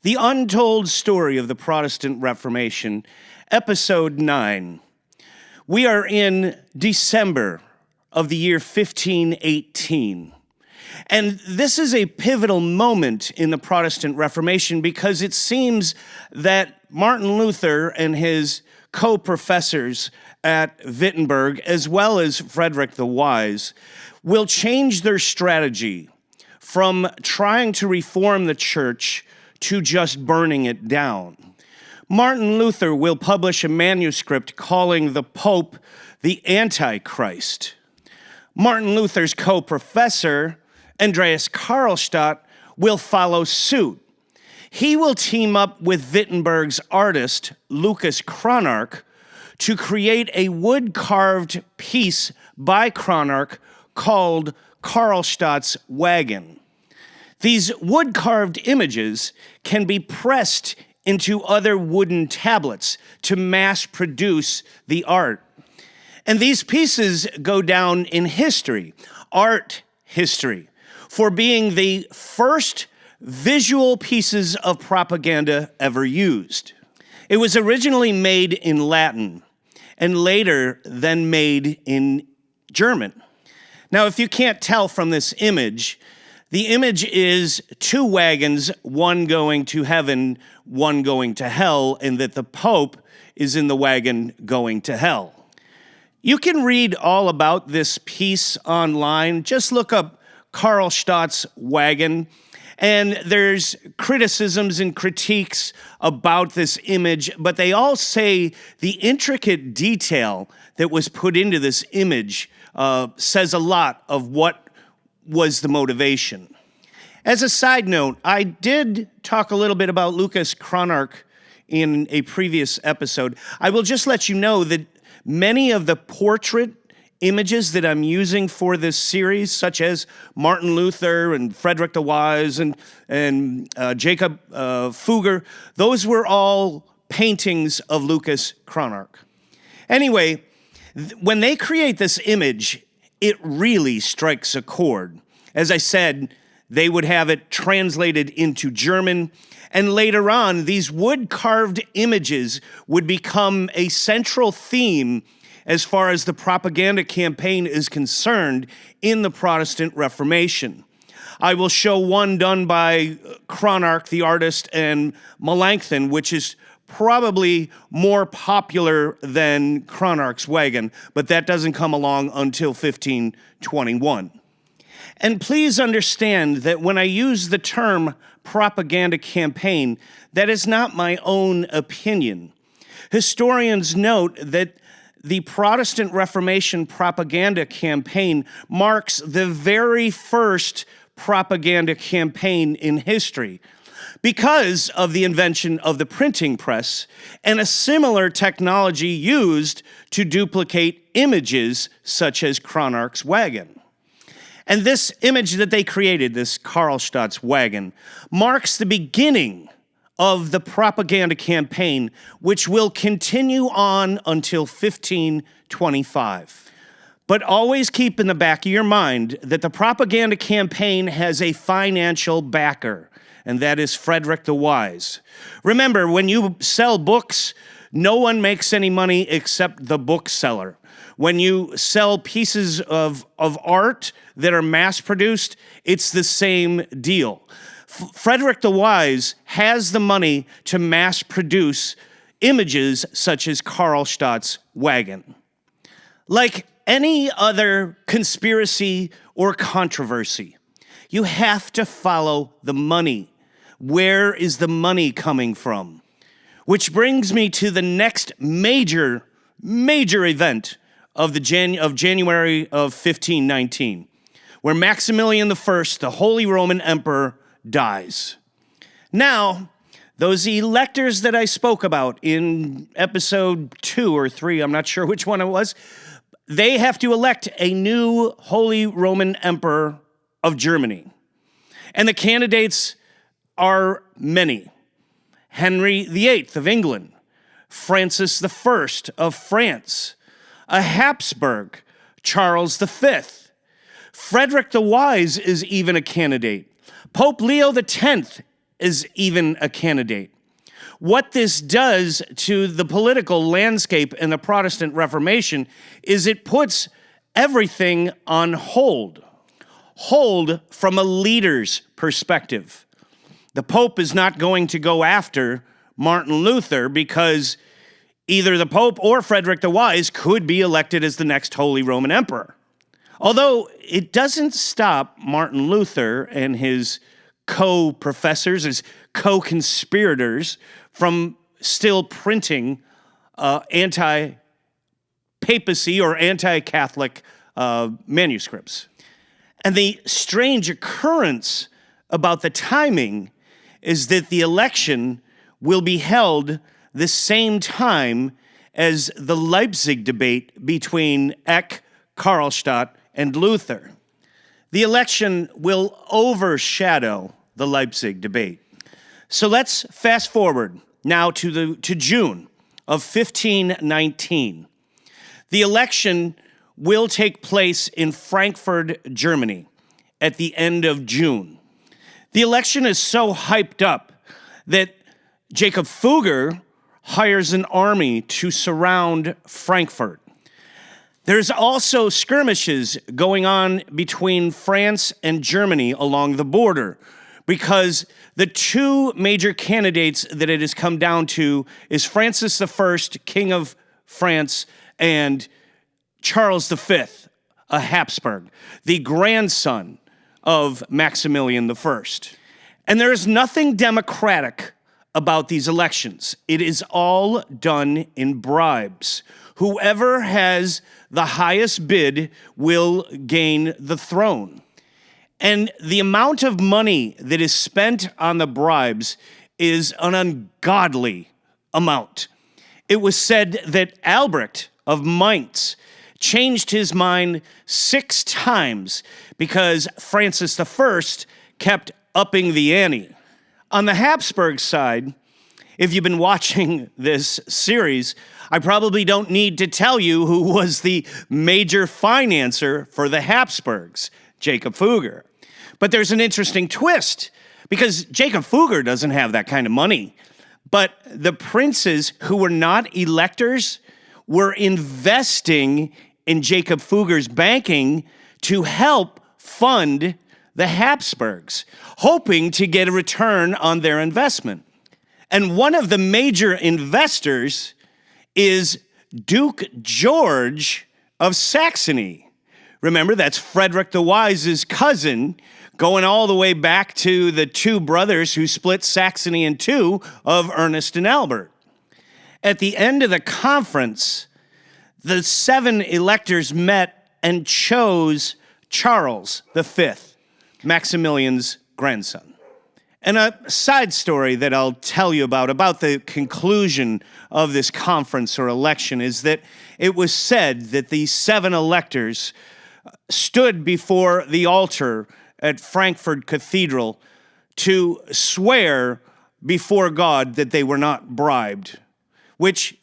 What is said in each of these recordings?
The Untold Story of the Protestant Reformation, Episode 9. We are in December of the year 1518. And this is a pivotal moment in the Protestant Reformation because it seems that Martin Luther and his co-professors at Wittenberg, as well as Frederick the Wise, will change their strategy from trying to reform the church to just burning it down. Martin Luther will publish a manuscript calling the Pope the Antichrist. Martin Luther's co-professor, Andreas Karlstadt, will follow suit. He will team up with Wittenberg's artist, Lucas Cranach, to create a wood-carved piece by Cranach called Karlstadt's Wagon. These wood-carved images can be pressed into other wooden tablets to mass-produce the art. And these pieces go down in history, art history, for being the first visual pieces of propaganda ever used. It was originally made in Latin and later then made in German. Now, if you can't tell from this image, the image is two wagons, one going to heaven, one going to hell, and that the Pope is in the wagon going to hell. You can read all about this piece online. Just look up Karlstadt's Wagon, and there's criticisms and critiques about this image, but they all say the intricate detail that was put into this image says a lot of what was the motivation. As a side note, I did talk a little bit about Lucas Cranach in a previous episode. I will just let you know that many of the portrait images that I'm using for this series, such as Martin Luther and Frederick the Wise and Jacob Fugger, those were all paintings of Lucas Cranach. Anyway, when they create this image, it really strikes a chord. As I said, they would have it translated into German, and later on, these wood-carved images would become a central theme as far as the propaganda campaign is concerned in the Protestant Reformation. I will show one done by Cranach, the artist, and Melanchthon, which is probably more popular than Cranach's Wagon, but that doesn't come along until 1521. And please understand that when I use the term propaganda campaign, that is not my own opinion. Historians note that the Protestant Reformation propaganda campaign marks the very first propaganda campaign in history because of the invention of the printing press and a similar technology used to duplicate images such as Cranach's Wagon. And this image that they created, this Karlstadt's Wagon, marks the beginning of the propaganda campaign, which will continue on until 1525. But always keep in the back of your mind that the propaganda campaign has a financial backer, and that is Frederick the Wise. Remember, when you sell books, no one makes any money except the bookseller. When you sell pieces of art that are mass-produced, it's the same deal. Frederick the Wise has the money to mass-produce images such as Karlstadt's Wagon. Like any other conspiracy or controversy, you have to follow the money. Where is the money coming from? Which brings me to the next major event of January of 1519, where Maximilian I, the Holy Roman Emperor, dies. Now, those electors that I spoke about in episode 2 or 3, I'm not sure which one it was, they have to elect a new Holy Roman Emperor of Germany. And the candidates are many. Henry VIII of England, Francis I of France, a Habsburg, Charles V. Frederick the Wise is even a candidate. Pope Leo X as even a candidate. What this does to the political landscape in the Protestant Reformation is it puts everything on hold. Hold from a leader's perspective. The Pope is not going to go after Martin Luther because either the Pope or Frederick the Wise could be elected as the next Holy Roman Emperor. Although it doesn't stop Martin Luther and his co-professors, his co-conspirators, from still printing anti-papacy or anti-Catholic manuscripts. And the strange occurrence about the timing is that the election will be held the same time as the Leipzig debate between Eck, Karlstadt, and Luther. The election will overshadow the Leipzig debate. So let's fast forward now to June of 1519. The election will take place in Frankfurt, Germany, at the end of June. The election is so hyped up that Jacob Fugger hires an army to surround Frankfurt. There's also skirmishes going on between France and Germany along the border because the two major candidates that it has come down to is Francis I, King of France, and Charles V, a Habsburg, the grandson of Maximilian I. And there is nothing democratic about these elections. It is all done in bribes. Whoever has the highest bid will gain the throne. And the amount of money that is spent on the bribes is an ungodly amount. It was said that Albrecht of Mainz changed his mind 6 times because Francis I kept upping the ante. On the Habsburg side, if you've been watching this series, I probably don't need to tell you who was the major financer for the Habsburgs, Jacob Fugger. But there's an interesting twist, because Jacob Fugger doesn't have that kind of money. But the princes who were not electors were investing in Jacob Fugger's banking to help fund the Habsburgs, hoping to get a return on their investment. And one of the major investors is Duke George of Saxony. Remember, that's Frederick the Wise's cousin, going all the way back to the two brothers who split Saxony in two of Ernest and Albert. At the end of the conference, the 7 electors met and chose Charles V, Maximilian's grandson. And a side story that I'll tell you about the conclusion of this conference or election is that it was said that the 7 electors stood before the altar at Frankfurt Cathedral to swear before God that they were not bribed, which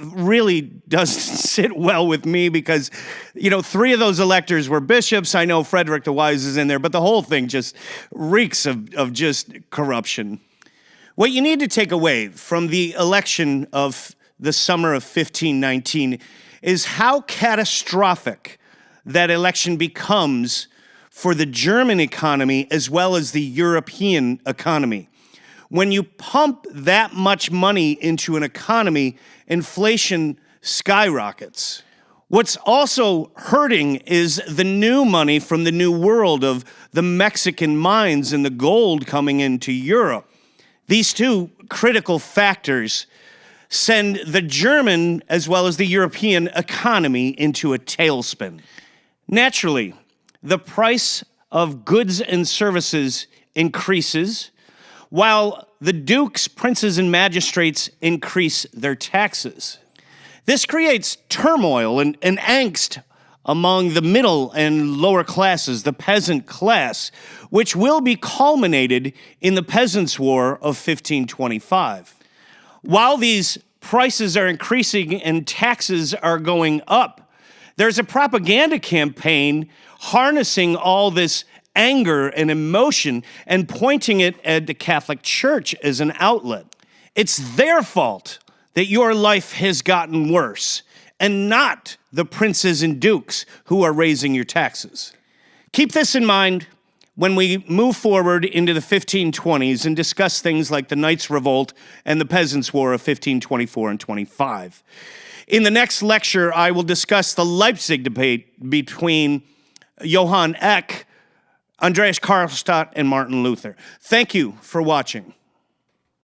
really doesn't sit well with me because, 3 of those electors were bishops. I know Frederick the Wise is in there, but the whole thing just reeks of just corruption. What you need to take away from the election of the summer of 1519 is how catastrophic that election becomes for the German economy as well as the European economy. When you pump that much money into an economy, inflation skyrockets. What's also hurting is the new money from the New World of the Mexican mines and the gold coming into Europe. These two critical factors send the German as well as the European economy into a tailspin. Naturally, the price of goods and services increases, while the dukes, princes, and magistrates increase their taxes. This creates turmoil and angst among the middle and lower classes, the peasant class, which will be culminated in the Peasants' War of 1525. While these prices are increasing and taxes are going up, there's a propaganda campaign harnessing all this anger and emotion and pointing it at the Catholic Church as an outlet. It's their fault that your life has gotten worse, and not the princes and dukes who are raising your taxes. Keep this in mind when we move forward into the 1520s and discuss things like the Knights' Revolt and the Peasants' War of 1524 and 25. In the next lecture, I will discuss the Leipzig debate between Johann Eck, Andreas Karlstadt, and Martin Luther. Thank you for watching.